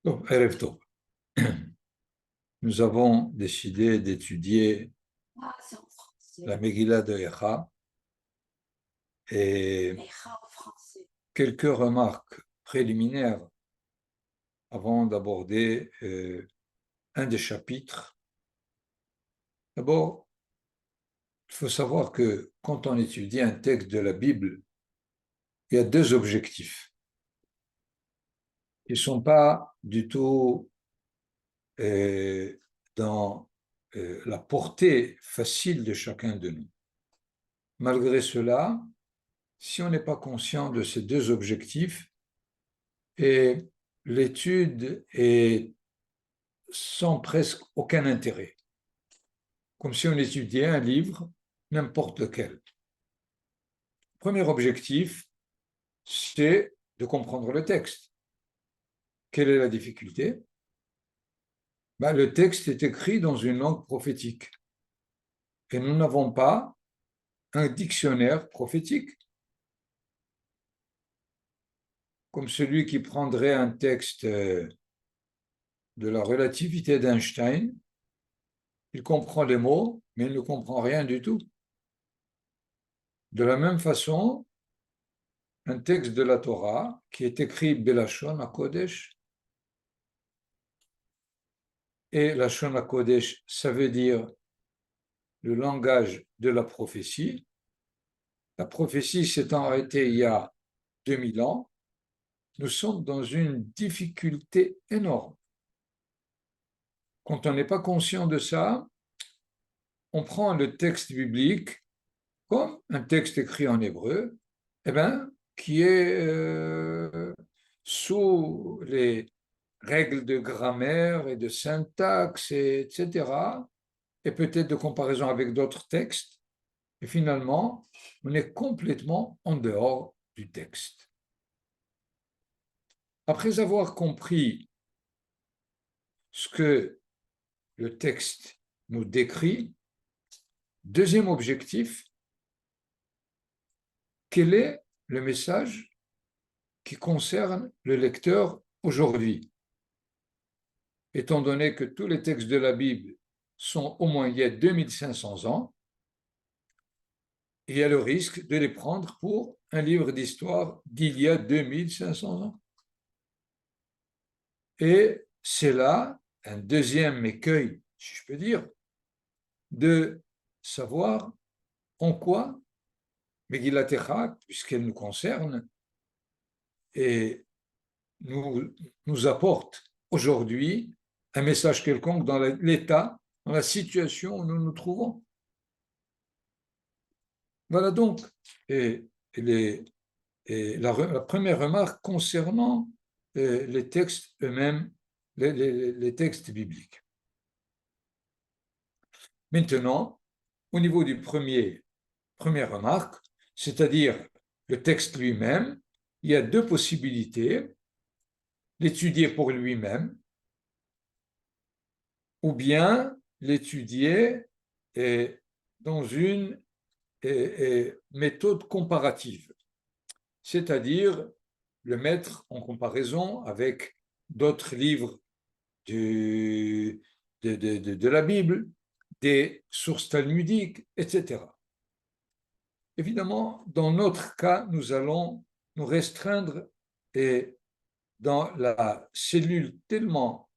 Donc, Erev Tov. Nous avons décidé d'étudier Ah, c'est en français. la Megillah de Echa et Echa en français. quelques remarques préliminaires avant d'aborder un des chapitres. D'abord, il faut savoir que quand on étudie un texte de la Bible, il y a deux objectifs qui ne sont pas du tout dans la portée facile de chacun de nous. Malgré cela, si on n'est pas conscient de ces deux objectifs, et l'étude est sans presque aucun intérêt, comme si on étudiait un livre, n'importe lequel. Premier objectif, c'est de comprendre le texte. Quelle est la difficulté? Le texte est écrit dans une langue prophétique et nous n'avons pas un dictionnaire prophétique. Comme celui qui prendrait un texte de la relativité d'Einstein, il comprend les mots, mais il ne comprend rien du tout. De la même façon, un texte de la Torah qui est écrit Belashon HaKodesh, et Lashon HaKodesh, ça veut dire le langage de la prophétie. La prophétie s'est arrêtée il y a 2000 ans. Nous sommes dans une difficulté énorme. Quand on n'est pas conscient de ça, on prend le texte biblique comme un texte écrit en hébreu, qui est sous les règles de grammaire et de syntaxe, etc., et peut-être de comparaison avec d'autres textes. Et finalement, on est complètement en dehors du texte. Après avoir compris ce que le texte nous décrit, deuxième objectif, quel est le message qui concerne le lecteur aujourd'hui? Étant donné que tous les textes de la Bible sont au moins il y a 2500 ans, il y a le risque de les prendre pour un livre d'histoire d'il y a 2500 ans. Et c'est là un deuxième écueil, si je peux dire, de savoir en quoi Megillat Echa, puisqu'elle nous concerne, et nous apporte aujourd'hui un message quelconque dans l'état, dans la situation où nous nous trouvons. Voilà donc la première remarque concernant les textes eux-mêmes, les textes bibliques. Maintenant, au niveau du première remarque, c'est-à-dire le texte lui-même, il y a deux possibilités: l'étudier pour lui-même ou bien l'étudier dans une méthode comparative, c'est-à-dire le mettre en comparaison avec d'autres livres de la Bible, des sources talmudiques, etc. Évidemment, dans notre cas, nous allons nous restreindre dans la cellule tellement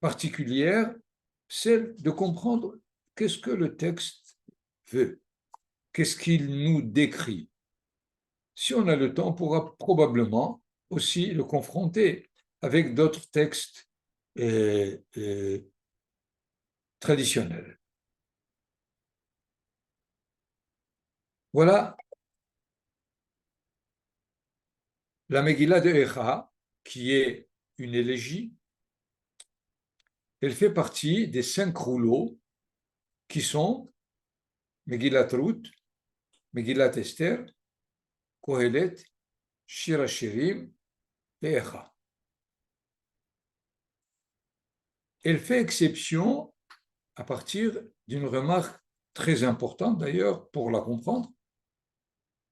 particulière, celle de comprendre qu'est-ce que le texte veut, qu'est-ce qu'il nous décrit. Si on a le temps, on pourra probablement aussi le confronter avec d'autres textes traditionnels. Voilà la Megillah de Echa, qui est une élégie. Elle fait partie des 5 rouleaux qui sont Megillat Ruth, Megillat Esther, Kohelet, Shir HaShirim et Echa. Elle fait exception à partir d'une remarque très importante d'ailleurs pour la comprendre,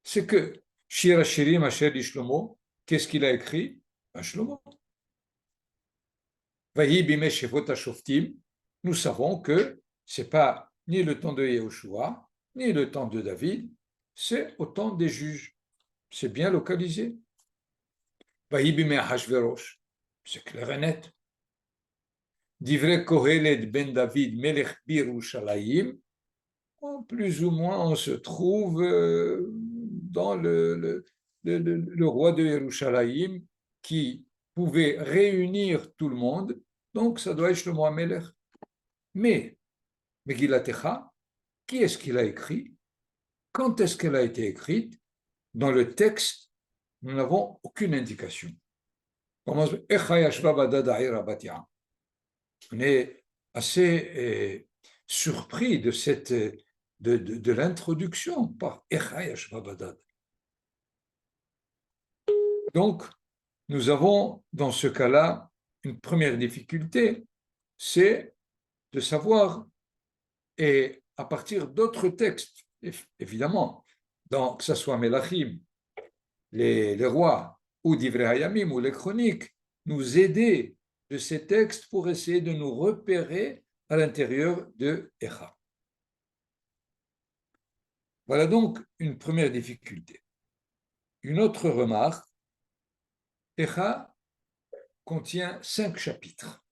c'est que Shir HaShirim Asher Shlomo, qu'est-ce qu'il a écrit? Shlomo. Vahi bimei shevot hashoftim, nous savons que ce n'est pas ni le temps de Yehoshua, ni le temps de David, c'est au temps des juges. C'est bien localisé. Vahi bimei Hashverosh, c'est clair et net. Divrei Kohelet ben David melech birushalayim, plus ou moins on se trouve dans le roi de Yerushalayim qui pouvait réunir tout le monde, donc ça doit être Shlomo HaMelech. Mais Megillat Echa, qui est-ce qu'il a écrit? Quand est-ce qu'elle a été écrite? Dans le texte, nous n'avons aucune indication. On est assez surpris de cette de l'introduction par Echa Yashva Badad. Donc, nous avons dans ce cas-là une première difficulté, c'est de savoir, et à partir d'autres textes, évidemment, que ce soit Melachim, les rois, ou Divrei Hayamim, ou les chroniques, nous aider de ces textes pour essayer de nous repérer à l'intérieur de Echa. Voilà donc une première difficulté. Une autre remarque, Echa contient 5 chapitres.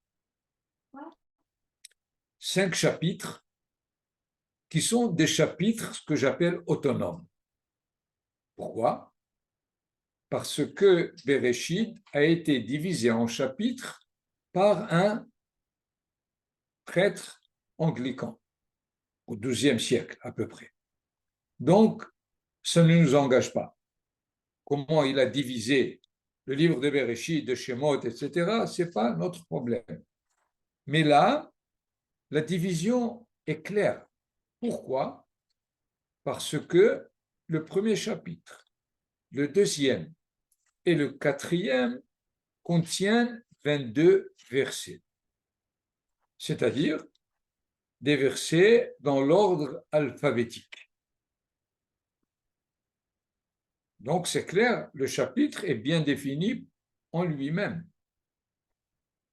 5 chapitres qui sont des chapitres ce que j'appelle autonomes. Pourquoi? Parce que Bereshit a été divisé en chapitres par un prêtre anglican au XIIe siècle à peu près. Donc, ça ne nous engage pas. Comment il a divisé le livre de Bereshit, de Shemot, etc., ce n'est pas notre problème. Mais là, la division est claire. Pourquoi? Parce que le premier chapitre, le deuxième et le quatrième contiennent 22 versets, c'est-à-dire des versets dans l'ordre alphabétique. Donc c'est clair, le chapitre est bien défini en lui-même.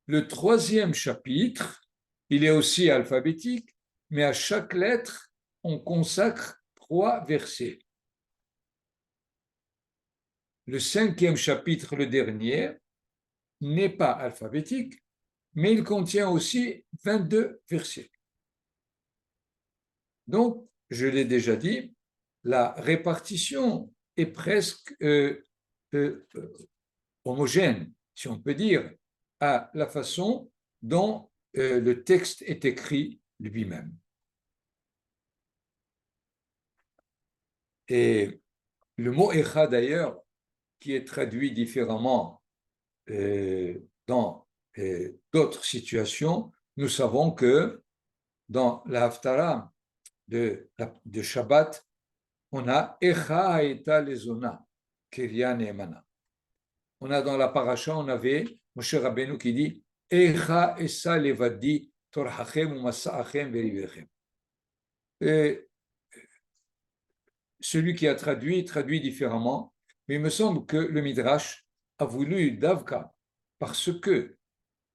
Le troisième chapitre, il est aussi alphabétique, mais à chaque lettre, on consacre 3 versets. Le cinquième chapitre, le dernier, n'est pas alphabétique, mais il contient aussi 22 versets. Donc, je l'ai déjà dit, la répartition est presque homogène, si on peut dire, à la façon dont le texte est écrit lui-même. Et le mot Echa, d'ailleurs, qui est traduit différemment dans d'autres situations, nous savons que dans la Haftarah de Shabbat, on a Echa Haïta Lezona, Kiria Neemana. On a dans la paracha, on avait Moshe Rabbeinu qui dit Echa Esa Levadi Torhachem Umasa'achem Verivechem. Et celui qui a traduit différemment, mais il me semble que le Midrash a voulu Davka, parce que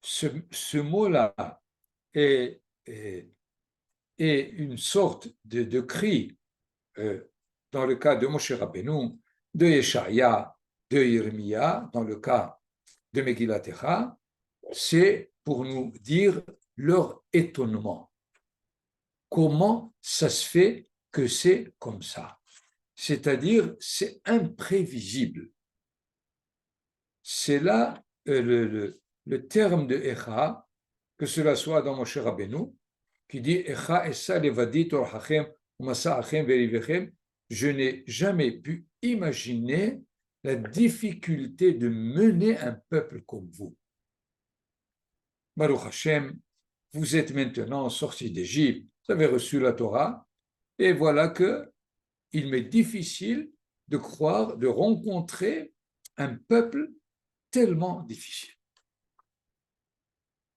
ce mot-là est une sorte de cri dans le cas de Moshe Rabbeinu, de Yeshaya, de Yirmiya, dans le cas de Megillat Echa, c'est pour nous dire leur étonnement. Comment ça se fait que c'est comme ça? C'est-à-dire, c'est imprévisible. C'est là le terme de Echa, que cela soit dans Moshe Rabbeinu, qui dit Echa essa levadi torhachem umasa'achem verivechem. Je n'ai jamais pu imaginer la difficulté de mener un peuple comme vous. Baruch Hashem, vous êtes maintenant sortis d'Égypte, vous avez reçu la Torah, et voilà que il m'est difficile de croire, de rencontrer un peuple tellement difficile.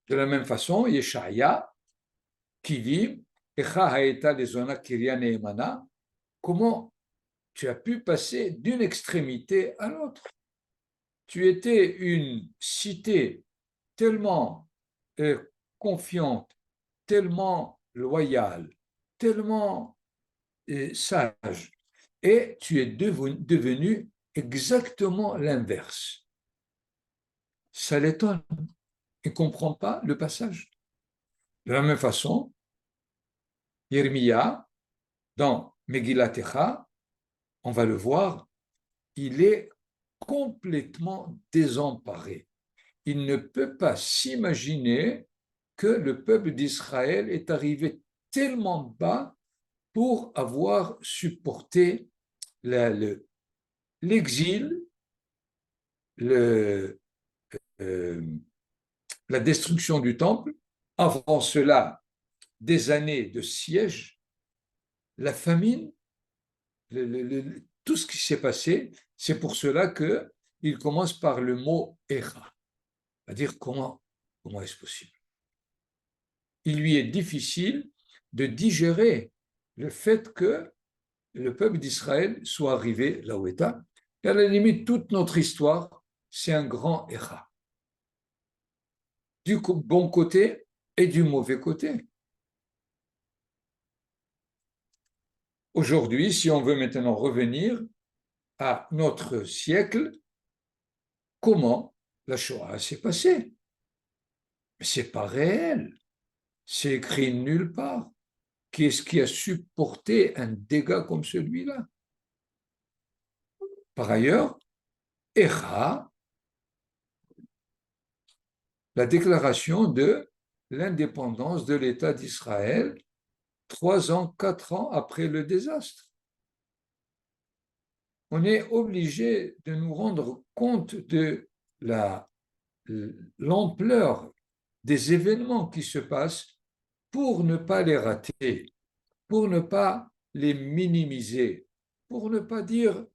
De la même façon, Yeshaya, qui dit Echa haeta lezona kiria neemana, comment tu as pu passer d'une extrémité à l'autre? Tu étais une cité tellement confiante, tellement loyale, tellement sage, et tu es devenu exactement l'inverse. Ça l'étonne. Il ne comprend pas le passage. De la même façon, Yermia, dans Megillat Echa, on va le voir, il est complètement désemparé. Il ne peut pas s'imaginer que le peuple d'Israël est arrivé tellement bas pour avoir supporté l'exil, le, euh, la destruction du temple, avant cela, des années de siège, la famine, tout ce qui s'est passé. C'est pour cela qu'il commence par le mot Echa, c'est-à-dire comment est-ce possible. Il lui est difficile de digérer le fait que le peuple d'Israël soit arrivé là où il est. Et à la limite, toute notre histoire, c'est un grand Echa. Du bon côté et du mauvais côté. Aujourd'hui, si on veut maintenant revenir à notre siècle, comment la Shoah s'est passée? Mais ce n'est pas réel. C'est écrit nulle part. Qui est-ce qui a supporté un dégât comme celui-là? Par ailleurs, Echa, la déclaration de l'indépendance de l'État d'Israël 3 ans, 4 ans après le désastre. On est obligé de nous rendre compte de l'ampleur des événements qui se passent pour ne pas les rater, pour ne pas les minimiser, pour ne pas dire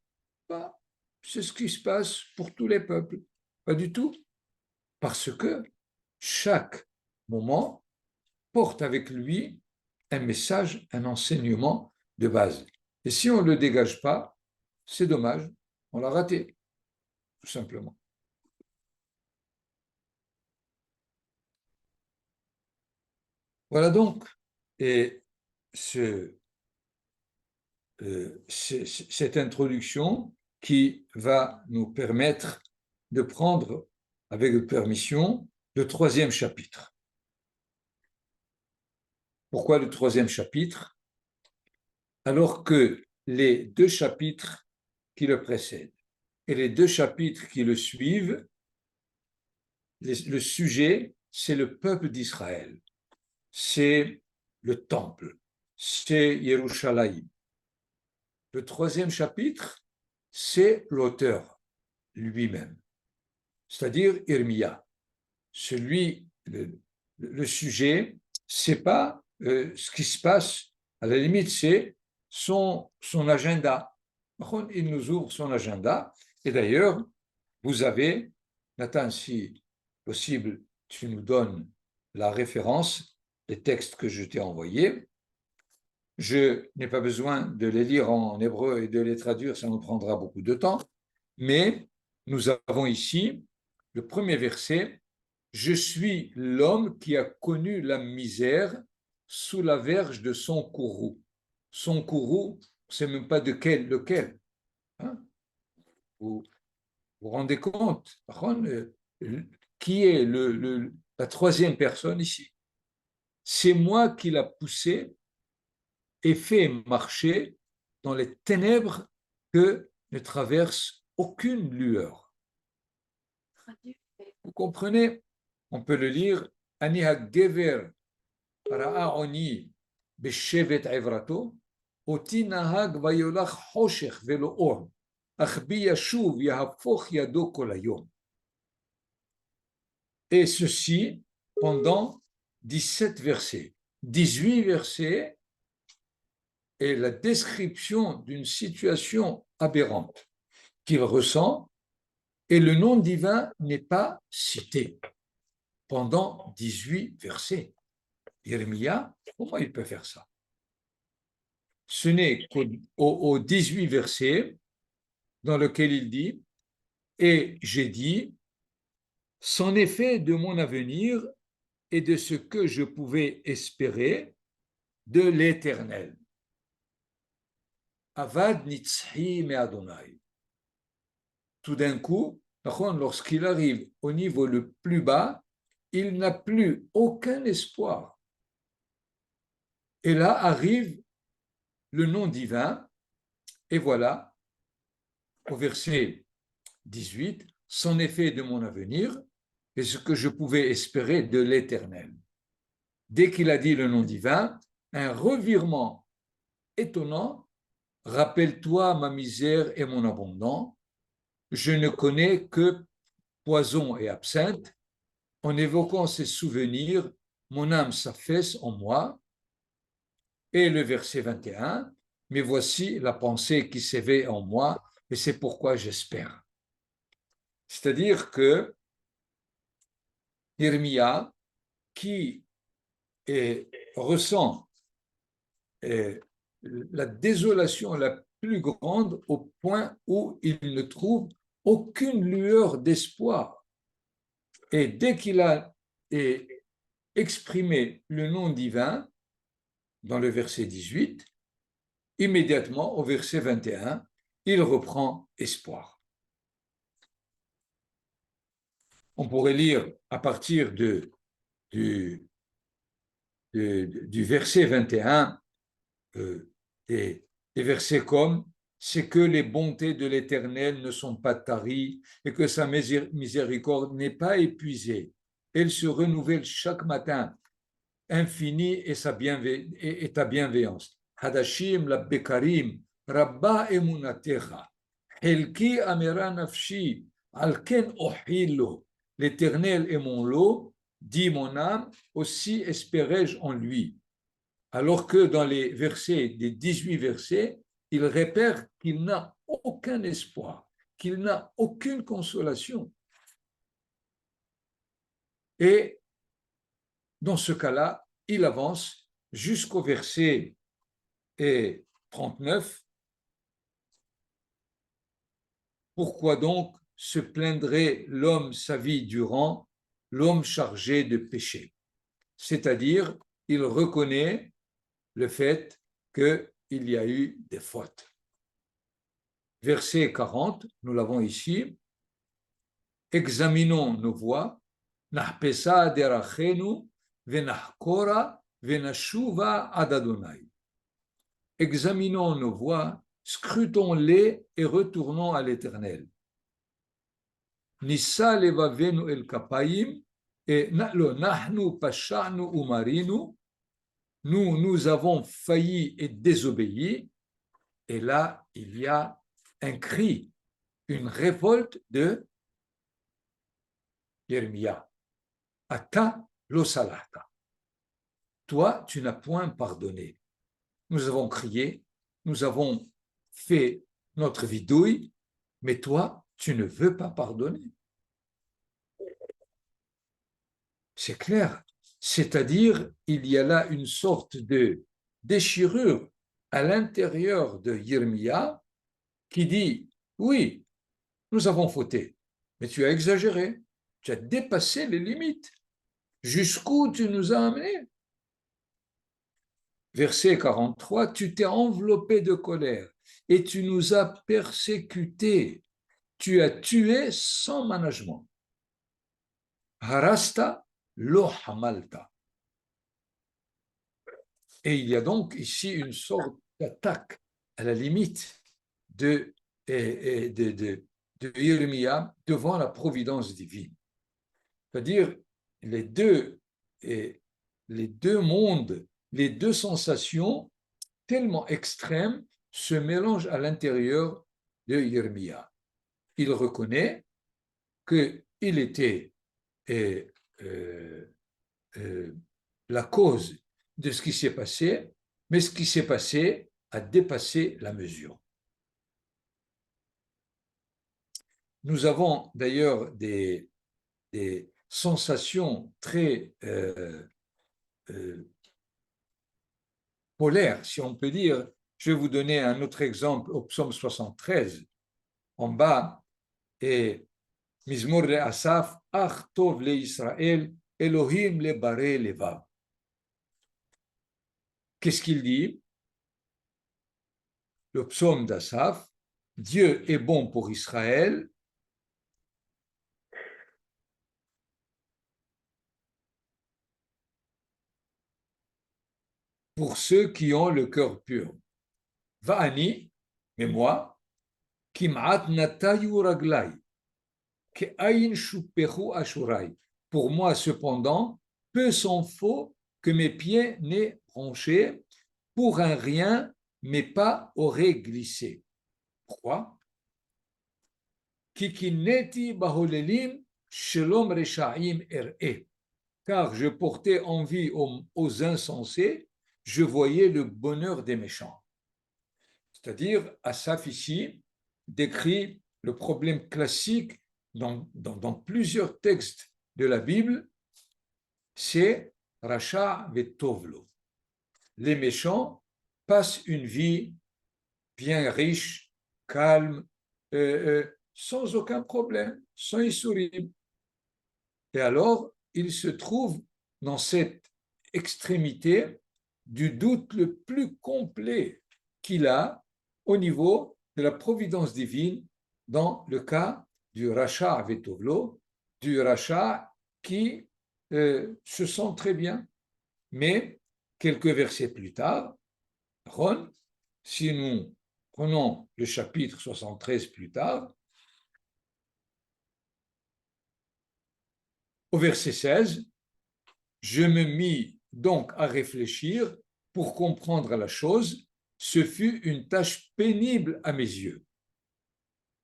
bah, c'est ce qui se passe pour tous les peuples. Pas du tout. Parce que chaque moment porte avec lui un message, un enseignement de base. Et si on ne le dégage pas, c'est dommage, on l'a raté, tout simplement. Voilà donc, et cette introduction qui va nous permettre de prendre, avec permission, le 3e chapitre. Pourquoi le 3e chapitre? Alors que les 2 chapitres qui le précèdent et les 2 chapitres qui le suivent, le sujet, c'est le peuple d'Israël, c'est le temple, c'est Yerushalayim. Le 3e chapitre, c'est l'auteur lui-même, c'est-à-dire Irmia. Le sujet, c'est pas ce qui se passe, à la limite, c'est son agenda. Il nous ouvre son agenda, et d'ailleurs, vous avez, Nathan, si possible, tu nous donnes la référence des textes que je t'ai envoyés. Je n'ai pas besoin de les lire en hébreu et de les traduire, ça nous prendra beaucoup de temps, mais nous avons ici le premier verset. Je suis l'homme qui a connu la misère sous la verge de son courroux. Son courroux, on ne sait même pas lequel. Hein? Vous vous rendez compte qui est la 3e personne ici? C'est moi qui l'a poussé et fait marcher dans les ténèbres que ne traverse aucune lueur. Vous comprenez? On peut le lire. Ani ha-gever ra'a oni beshevet ivrato, oti nahag vayolach choshech velo or, ach bi yashuv yahafoch yado kol hayom. Et ceci pendant 17 versets. 18 versets est la description d'une situation aberrante qu'il ressent et le nom divin n'est pas cité pendant 18 versets. Jérémia, comment il peut faire ça? Ce n'est qu'au 18 verset dans lequel il dit « Et j'ai dit, c'en est fait de mon avenir et de ce que je pouvais espérer de l'Éternel. Avad nitzhi me Adonai. Tout d'un coup, lorsqu'il arrive au niveau le plus bas, il n'a plus aucun espoir. Et là arrive le nom divin, et voilà, au verset 18, c'en est fait de mon avenir et ce que je pouvais espérer de l'Éternel. Dès qu'il a dit le nom divin, un revirement étonnant. Rappelle-toi ma misère et mon abondant. Je ne connais que poison et absinthe. En évoquant ces souvenirs, mon âme s'affaisse en moi. Et le verset 21, mais voici la pensée qui s'éveille en moi et c'est pourquoi j'espère. C'est-à-dire que Irmia, qui ressent la désolation la plus grande au point où il ne trouve aucune lueur d'espoir. Et dès qu'il a exprimé le nom divin, dans le verset 18, immédiatement au verset 21, il reprend espoir. On pourrait lire à partir du verset 21 des versets comme c'est que les bontés de l'Éternel ne sont pas taries et que sa miséricorde n'est pas épuisée. Elle se renouvelle chaque matin, infinie est ta bienveillance. Hadashim la bekarim, rabba emunatecha, helki amera nafshi, alken ohilo. L'Éternel est mon lot, dit mon âme, aussi espérai-je en lui. Alors que dans les versets, des 18 versets, il répète qu'il n'a aucun espoir, qu'il n'a aucune consolation. Et dans ce cas-là, il avance jusqu'au verset 39. Pourquoi donc se plaindrait l'homme sa vie durant, l'homme chargé de péché? C'est-à-dire, il reconnaît le fait qu'il y a eu des fautes. Verset 40, nous l'avons ici. Examinons nos voies, nahpesa derachenu venahkora venashuva ad Adonai. Examinons nos voies, scrutons-les et retournons à l'Éternel. Nissa levavenu el kapayim et nahnu pashanu umarinu. Nous avons failli et désobéi. Et là, il y a un cri, une révolte de Yermia. Ata lo salata. Toi, tu n'as point pardonné. Nous avons crié, nous avons fait notre vidouille, mais toi, tu ne veux pas pardonner. C'est clair. C'est-à-dire, il y a là une sorte de déchirure à l'intérieur de Yermia qui dit, oui, nous avons fauté, mais tu as exagéré, tu as dépassé les limites. Jusqu'où tu nous as amenés? Verset 43, tu t'es enveloppé de colère et tu nous as persécutés. Tu as tué sans management. Harasta lo hamalta. Et il y a donc ici une sorte d'attaque à la limite de Jérémie devant la providence divine. C'est-à-dire les deux mondes, les deux sensations tellement extrêmes se mélangent à l'intérieur de Jérémie. Il reconnaît qu'il était la cause de ce qui s'est passé, mais ce qui s'est passé a dépassé la mesure. Nous avons d'ailleurs des sensations très polaires, si on peut dire. Je vais vous donner un autre exemple au psaume 73. En bas, et Mizmor le Asaf, Ach tov le Israël, Elohim le baré levav. Qu'est-ce qu'il dit? Le psaume d'Asaph, Dieu est bon pour Israël, pour ceux qui ont le cœur pur. Va'ani, mais moi, kim'at natayu raglai, ke'ayin shupechu ashurai. Pour moi, cependant, peu s'en faut que mes pieds n'aient bronché, pour un rien, mes pas auraient glissé. Pourquoi? Kikineti baholelim shalom reshaim er'e. Car je portais envie aux insensés, je voyais le bonheur des méchants. C'est-à-dire, Asaph ici décrit le problème classique dans plusieurs textes de la Bible, c'est Racha vetovlo. Les méchants passent une vie bien riche, calme, sans aucun problème, sans issourim. Et alors, ils se trouvent dans cette extrémité du doute le plus complet qu'il a au niveau de la providence divine dans le cas du rachat Vetovlo, du rachat qui se sent très bien. Mais quelques versets plus tard, si nous prenons le chapitre 73 plus tard, au verset 16, je me mis donc à réfléchir pour comprendre la chose. Ce fut une tâche pénible à mes yeux.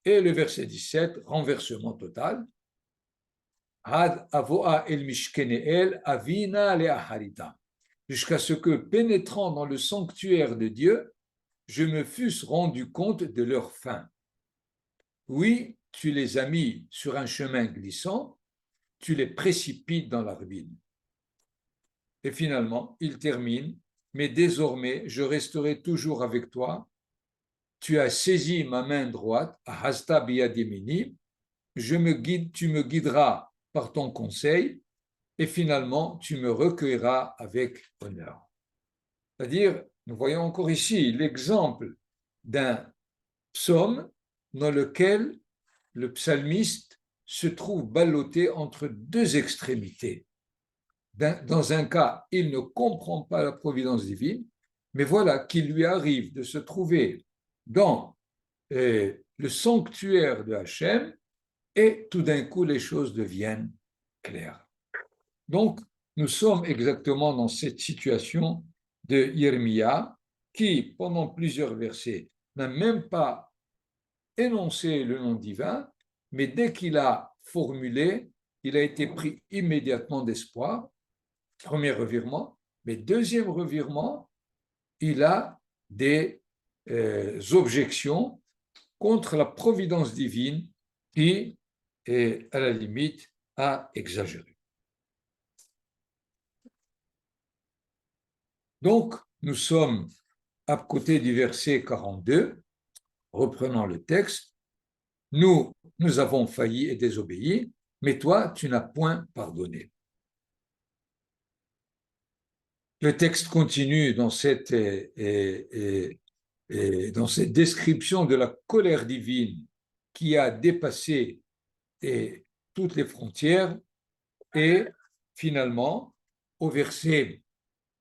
Et le verset 17, renversement total. Had avoa el mishkeneel avina le'aharita. Jusqu'à ce que, pénétrant dans le sanctuaire de Dieu, je me fusse rendu compte de leur fin. Oui, tu les as mis sur un chemin glissant, tu les précipites dans la ruine. Et finalement, il termine, mais désormais, je resterai toujours avec toi. Tu as saisi ma main droite, Hasta biyadimini, tu me guideras par ton conseil, et finalement, tu me recueilleras avec honneur. C'est-à-dire, nous voyons encore ici l'exemple d'un psaume dans lequel le psalmiste se trouve ballotté entre deux extrémités. Dans un cas, il ne comprend pas la providence divine, mais voilà qu'il lui arrive de se trouver dans le sanctuaire de Hachem et tout d'un coup, les choses deviennent claires. Donc, nous sommes exactement dans cette situation de Yermia qui, pendant plusieurs versets, n'a même pas énoncé le nom divin, mais dès qu'il a formulé, il a été pris immédiatement d'espoir. Premier revirement, mais deuxième revirement, il a des objections contre la providence divine qui est à la limite à exagérer. Donc, nous sommes à côté du verset 42, reprenons le texte. Nous avons failli et désobéi, mais toi, tu n'as point pardonné. Le texte continue dans cette description de la colère divine qui a dépassé toutes les frontières et finalement, au verset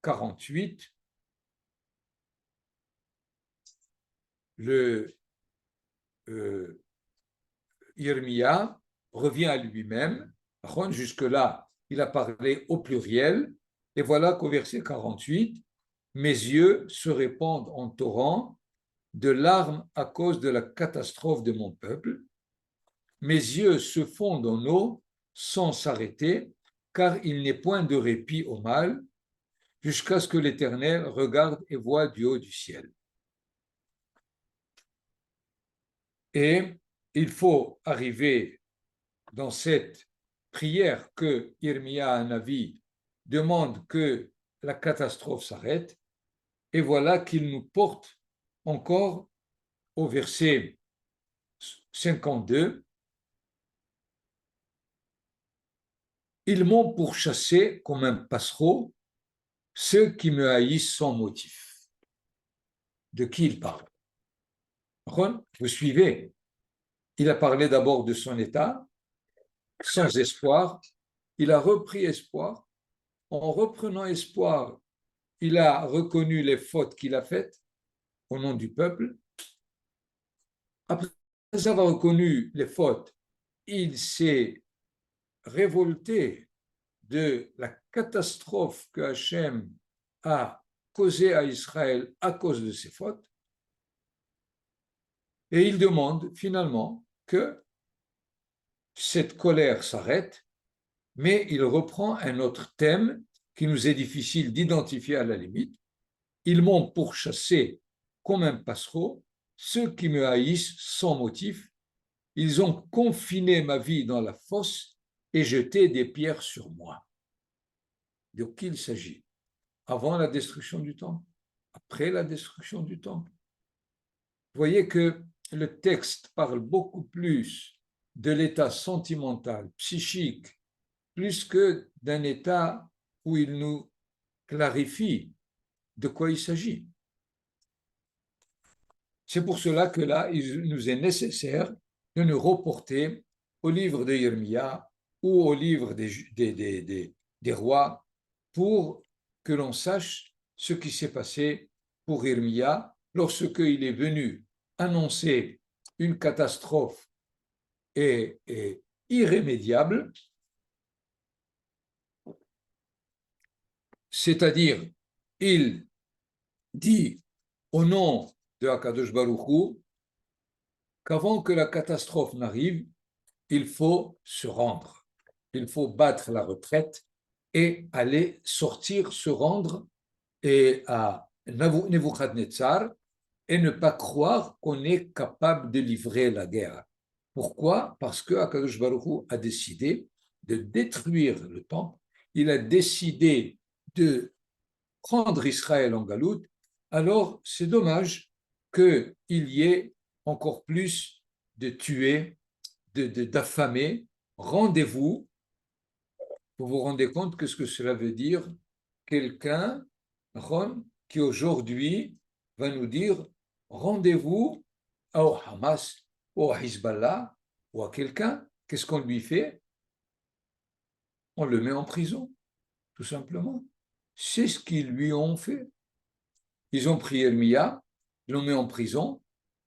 48, Irmia revient à lui-même. Jusque-là, il a parlé au pluriel. Et voilà qu'au verset 48, mes yeux se répandent en torrent de larmes à cause de la catastrophe de mon peuple. Mes yeux se fondent en eau sans s'arrêter, car il n'est point de répit au mal, jusqu'à ce que l'Éternel regarde et voie du haut du ciel. Et il faut arriver dans cette prière que Irmia Hanavi demande que la catastrophe s'arrête, et voilà qu'il nous porte encore au verset 52. Ils m'ont pourchassé comme un passereau, ceux qui me haïssent sans motif. De qui il parle? Vous suivez? Il a parlé d'abord de son état, sans espoir. Il a repris espoir. En reprenant espoir, il a reconnu les fautes qu'il a faites au nom du peuple. Après avoir reconnu les fautes, il s'est révolté de la catastrophe que Hachem a causée à Israël à cause de ses fautes. Et il demande finalement que cette colère s'arrête, mais il reprend un autre thème qui nous est difficile d'identifier à la limite. Ils m'ont pourchassé comme un passereau, ceux qui me haïssent sans motif. Ils ont confiné ma vie dans la fosse et jeté des pierres sur moi. De qui il s'agit? Avant la destruction du temple? Après la destruction du temple? Vous voyez que le texte parle beaucoup plus de l'état sentimental, psychique, plus que d'un état où il nous clarifie de quoi il s'agit. C'est pour cela que là, il nous est nécessaire de nous reporter au livre de Yermia ou au livre des rois pour que l'on sache ce qui s'est passé pour Yermia lorsqu'il est venu annoncer une catastrophe et irrémédiable, c'est-à-dire il dit au nom de Akadosh Baruch Hu qu'avant que la catastrophe n'arrive, il faut se rendre, il faut battre la retraite et aller sortir, se rendre et à Nebuchadnezzar et ne pas croire qu'on est capable de livrer la guerre. Pourquoi? Parce que Akadosh Baruch Hu a décidé de détruire le temple, il a décidé de prendre Israël en galoute, alors c'est dommage qu'il y ait encore plus de tués, d'affamés. Rendez-vous, vous vous rendez compte que ce que cela veut dire? Quelqu'un, qui aujourd'hui va nous dire rendez-vous au Hamas, ou à Hezbollah, ou à quelqu'un, qu'est-ce qu'on lui fait? On le met en prison, tout simplement. C'est ce qu'ils lui ont fait. Ils ont pris Ermia, ils l'ont mis en prison,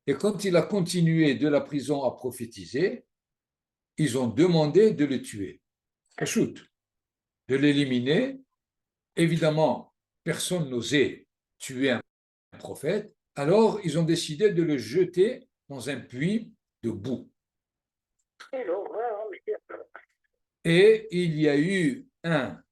et quand il a continué de la prison à prophétiser, ils ont demandé de le tuer. Shoot, de l'éliminer. Évidemment, personne n'osait tuer un prophète, alors ils ont décidé de le jeter dans un puits de boue. Et il y a eu un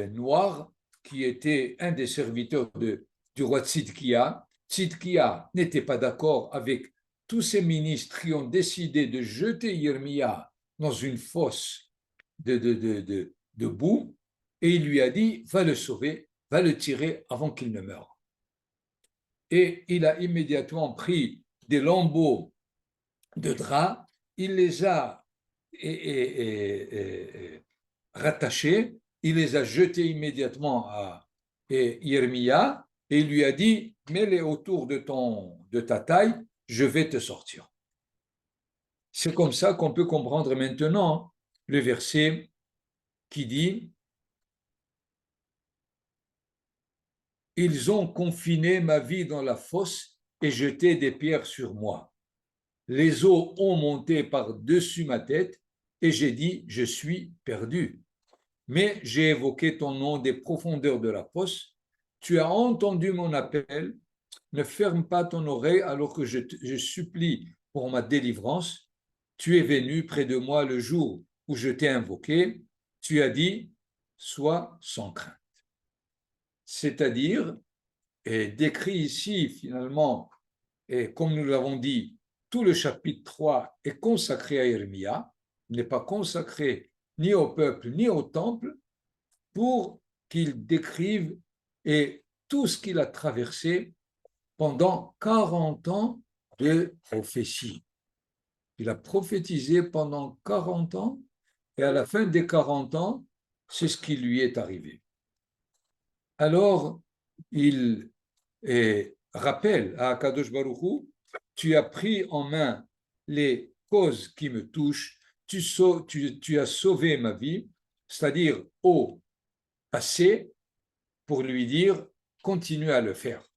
noir qui était un des serviteurs du roi Tzidkia. Tzidkia n'était pas d'accord avec tous ces ministres qui ont décidé de jeter Yermia dans une fosse de boue, et il lui a dit, va le sauver, va le tirer avant qu'il ne meure. Et il a immédiatement pris des lambeaux de drap, il les a rattachés, il les a jetés immédiatement à Yermia, et il lui a dit, mets-les autour de ta taille, je vais te sortir. C'est comme ça qu'on peut comprendre maintenant le verset qui dit « Ils ont confiné ma vie dans la fosse et jeté des pierres sur moi. Les eaux ont monté par-dessus ma tête et j'ai dit « Je suis perdu. » Mais j'ai évoqué ton nom des profondeurs de la fosse. Tu as entendu mon appel. Ne ferme pas ton oreille alors que je supplie pour ma délivrance. Tu es venu près de moi le jour où je t'ai invoqué. Tu as dit, sois sans crainte. C'est-à-dire, et décrit ici finalement, et comme nous l'avons dit, tout le chapitre 3 est consacré à Yermia, n'est pas consacré ni au peuple ni au temple, pour qu'il décrive et tout ce qu'il a traversé pendant 40 ans de prophétie. Il a prophétisé pendant 40 ans Et à la fin des 40 ans, c'est ce qui lui est arrivé. Alors, il rappelle à Akadosh Baruch Hu, tu as pris en main les causes qui me touchent, tu as sauvé ma vie, c'est-à-dire au passé, pour lui dire, continue à le faire.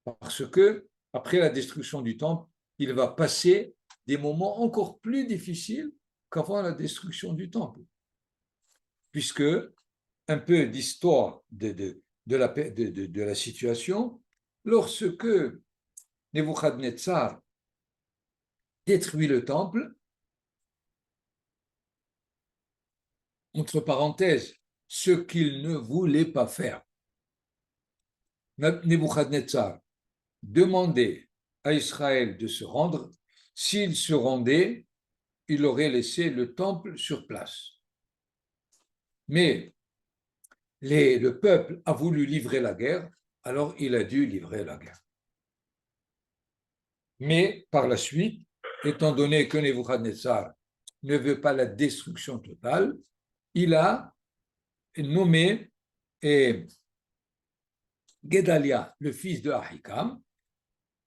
Parce que, après la destruction du temple, il va passer des moments encore plus difficiles qu'avant la destruction du temple. Puisque, un peu d'histoire de la situation, lorsque Nebuchadnezzar détruit le temple, entre parenthèses, ce qu'il ne voulait pas faire. Nebuchadnezzar demandait à Israël de se rendre. S'il se rendait, il aurait laissé le temple sur place. Mais le peuple a voulu livrer la guerre, alors il a dû livrer la guerre. Mais par la suite, étant donné que Nebuchadnezzar ne veut pas la destruction totale, il a nommé Gedalia, le fils de Ahikam,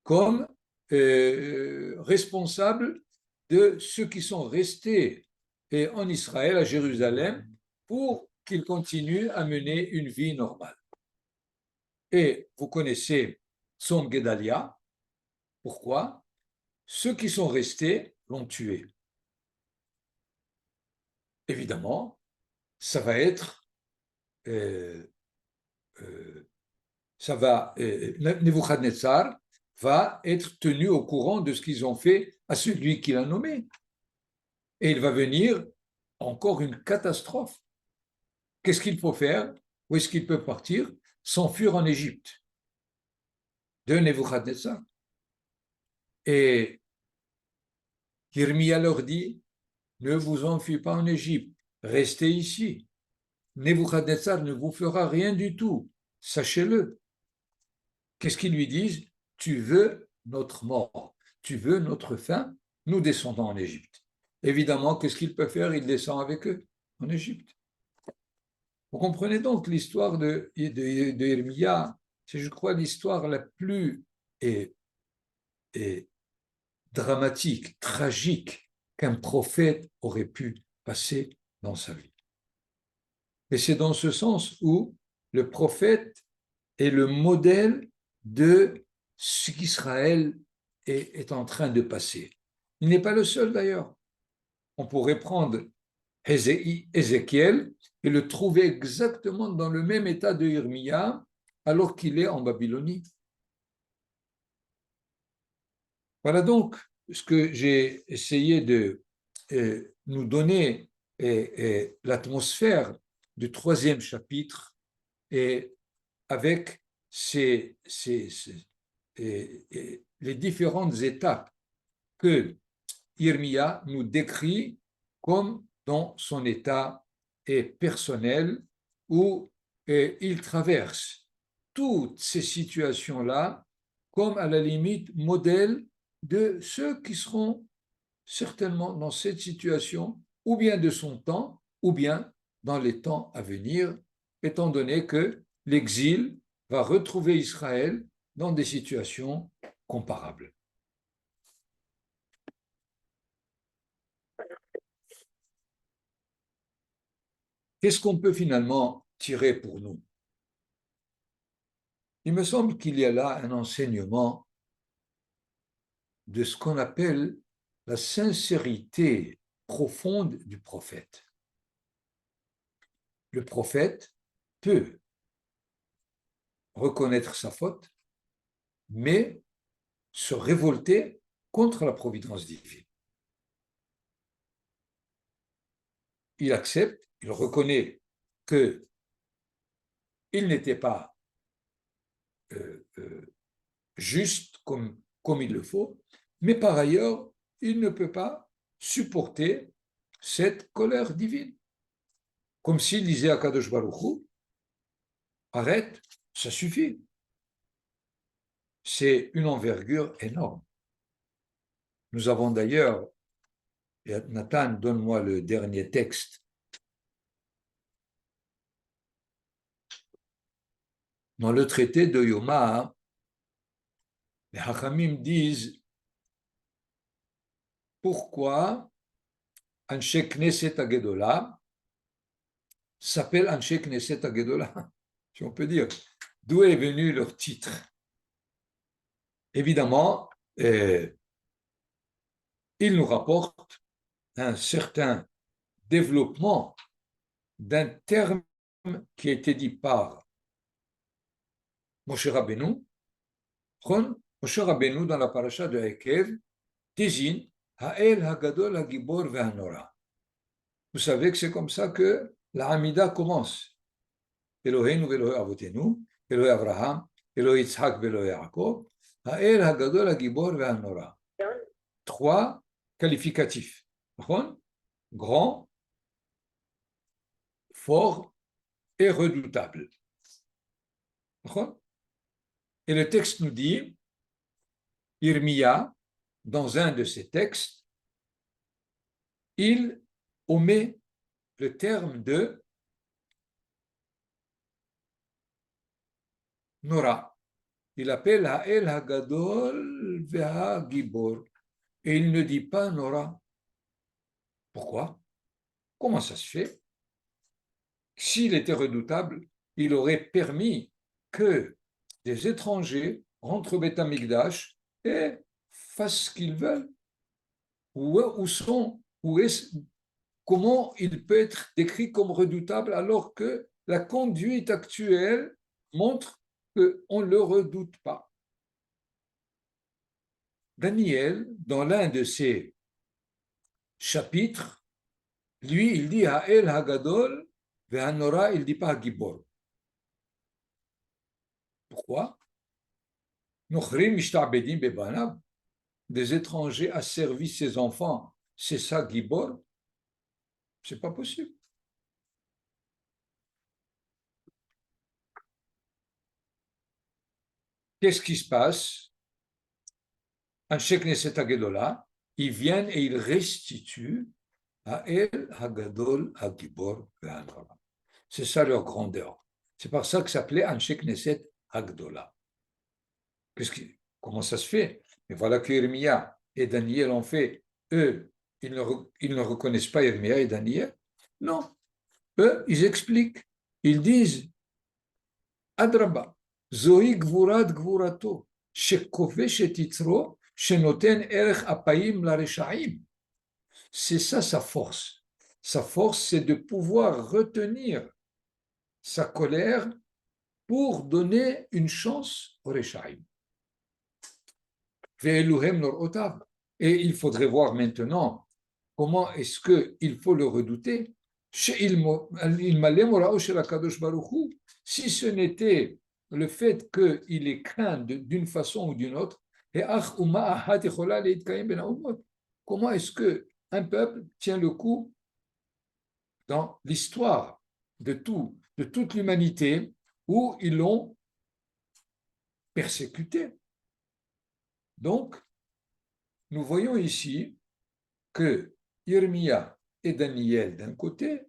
comme responsable de ceux qui sont restés en Israël, à Jérusalem, pour qu'ils continuent à mener une vie normale. Et vous connaissez son Gedalia. Pourquoi? Ceux qui sont restés l'ont tué. Évidemment, ça va être Nebuchadnezzar va être tenu au courant de ce qu'ils ont fait à celui qui l'a nommé. Et il va venir encore une catastrophe. Qu'est-ce qu'il faut faire? Où est-ce qu'il peut partir? S'enfuir en Égypte de Nebuchadnezzar. Et Yirmiya leur dit, ne vous enfuis pas en Égypte, restez ici. Nebuchadnezzar ne vous fera rien du tout, sachez-le. Qu'est-ce qu'ils lui disent? Tu veux notre mort, tu veux notre fin, nous descendons en Égypte. Évidemment, qu'est-ce qu'il peut faire? Il descend avec eux en Égypte. Vous comprenez donc l'histoire de Yermia, c'est, je crois, l'histoire la plus dramatique, tragique qu'un prophète aurait pu passer dans sa vie. Et c'est dans ce sens où le prophète est le modèle de ce qu'Israël est en train de passer. Il n'est pas le seul d'ailleurs. On pourrait prendre Ézéchiel et le trouver exactement dans le même état de Irmia alors qu'il est en Babylonie. Voilà donc ce que j'ai essayé de nous donner l'atmosphère du 3e chapitre et avec les différentes étapes que Irmia nous décrit comme dans son état personnel où il traverse toutes ces situations-là comme à la limite modèle de ceux qui seront certainement dans cette situation, ou bien de son temps, ou bien dans les temps à venir, étant donné que l'exil va retrouver Israël dans des situations comparables. Qu'est-ce qu'on peut finalement tirer pour nous? Il me semble qu'il y a là un enseignement de ce qu'on appelle la sincérité profonde du prophète. Le prophète peut reconnaître sa faute, mais se révolter contre la providence divine. Il accepte, il reconnaît qu'il n'était pas juste comme il le faut, mais par ailleurs, il ne peut pas supporter cette colère divine. Comme s'il disait à Kadosh Baruch Hu, arrête, ça suffit. C'est une envergure énorme. Nous avons d'ailleurs Et Nathan, donne-moi le dernier texte. Dans le traité de Yoma, les Hachamim disent pourquoi Anshe Knesset Agedola s'appelle Anshe Knesset Agedola, si on peut dire. D'où est venu leur titre? Évidemment, il nous rapporte un certain développement d'un terme qui a été dit par Moshe Rabbeinu. Moshe Rabbeinu, dans la paracha de Ekev, désigne Ha'el Hagadol Hagibor Ve'hanora. Vous savez que c'est comme ça que la Hamida commence. Eloheinu ve'Elohei Avotenu, Elohei Avraham, Elohei Yitzhak ve'Elohei Yaakov, Ha'el Hagadol Hagibor Ve'hanora. 3 qualificatifs. Grand, fort et redoutable. Et le texte nous dit, Irmia, dans un de ses textes, il omet le terme de Nora. Il appelle Ha'el Hagadol Veha Gibor. Et il ne dit pas Nora. Pourquoi? Comment ça se fait? S'il était redoutable, il aurait permis que des étrangers rentrent au Beth Amikdash et fassent ce qu'ils veulent. Comment il peut être décrit comme redoutable alors que la conduite actuelle montre qu'on ne le redoute pas. Daniel, dans l'un de ses chapitres, lui, il dit Ha'el Hagadol ve'Hanora, il ne dit pas Hagibor. Pourquoi? Nochrim mishtabedim bebanav, des étrangers asservissent ses enfants, c'est ça Gibor? C'est pas possible. Qu'est-ce qui se passe? Anshe Knesset Hagedola, ils viennent et ils restituent Ha'el Hagadol Hagibor ve'Hanora. C'est ça leur grandeur. C'est par ça que ça s'appelait Anshe Knesset Hagdola. Comment ça se fait? Mais voilà que Irmia et Daniel ont fait. Eux, ils ne reconnaissent pas Irmia et Daniel. Non. Eux, ils expliquent. Ils disent Adraba, Zohi Gvurat Gvurato, Shekovesh et Yitzro, Shenoten Erech Apayim la Reshaim. C'est ça sa force. Sa force, c'est de pouvoir retenir sa colère pour donner une chance aux Reshaim. Et il faudrait voir maintenant comment est-ce qu'il faut le redouter. Si ce n'était le fait qu'il est craint d'une façon ou d'une autre, comment est-ce qu'un peuple tient le coup dans l'histoire de toute l'humanité où ils l'ont persécuté? Donc, nous voyons ici que Irmia et Daniel, d'un côté,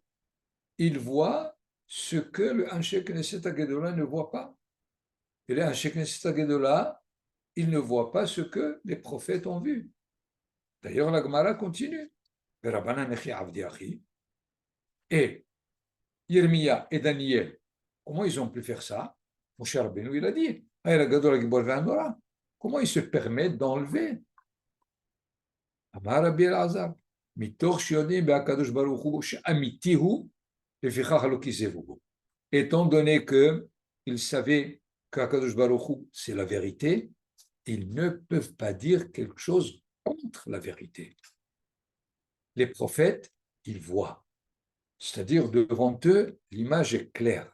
ils voient ce que le Anshe Knesset Hagedola ne voit pas. Et le Anshe Knesset Hagedola, ils ne voient pas ce que les prophètes ont vu. D'ailleurs, la Gemara continue. Et Irmia et Daniel, comment ils ont pu faire ça? Moshe Rabbeinu, il a dit, comment ils se permettent d'enlever? Amar Rabbi Elazar, מתוך שיודעים בהקדוש ברוך הוא שאמיתי הוא, לפיכך לא כיזבו בו. Étant donné qu'ils savaient qu'Akadosh Baruch Hu, c'est la vérité, ils ne peuvent pas dire quelque chose contre la vérité. Les prophètes, ils voient. C'est-à-dire, devant eux, l'image est claire.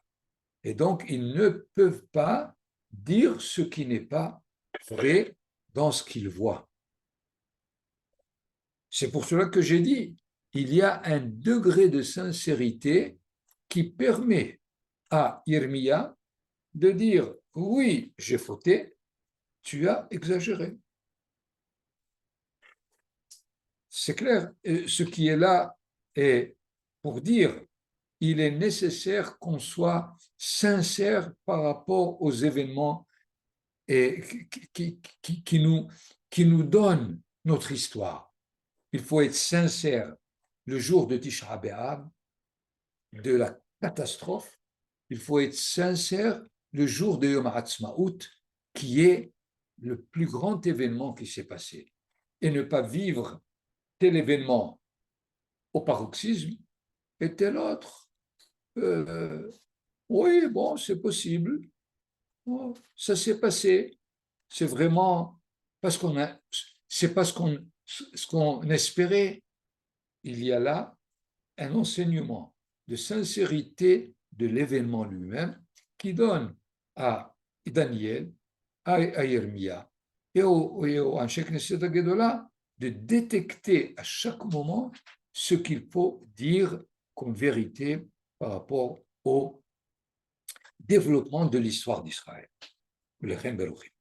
Et donc, ils ne peuvent pas dire ce qui n'est pas vrai dans ce qu'ils voient. C'est pour cela que j'ai dit, il y a un degré de sincérité qui permet à Irmia de dire « Oui, j'ai fauté, tu as exagéré. » c'est clair. Ce qui est là est pour dire il est nécessaire qu'on soit sincère par rapport aux événements et qui nous donnent notre histoire. Il faut être sincère le jour de Tisha B'Av, de la catastrophe. Il faut être sincère le jour de Yom HaAtzmaut, qui est le plus grand événement qui s'est passé. Et ne pas vivre tel événement au paroxysme et tel autre. Oui, bon, c'est possible. Oh, ça s'est passé. C'est vraiment parce qu'on a, c'est pas ce qu'on espérait. Il y a là un enseignement de sincérité de l'événement lui-même qui donne à Daniel, à Yermia et au Anshe Knesset Gedola de détecter à chaque moment ce qu'il faut dire comme vérité par rapport au développement de l'histoire d'Israël. Lechem Beruchim.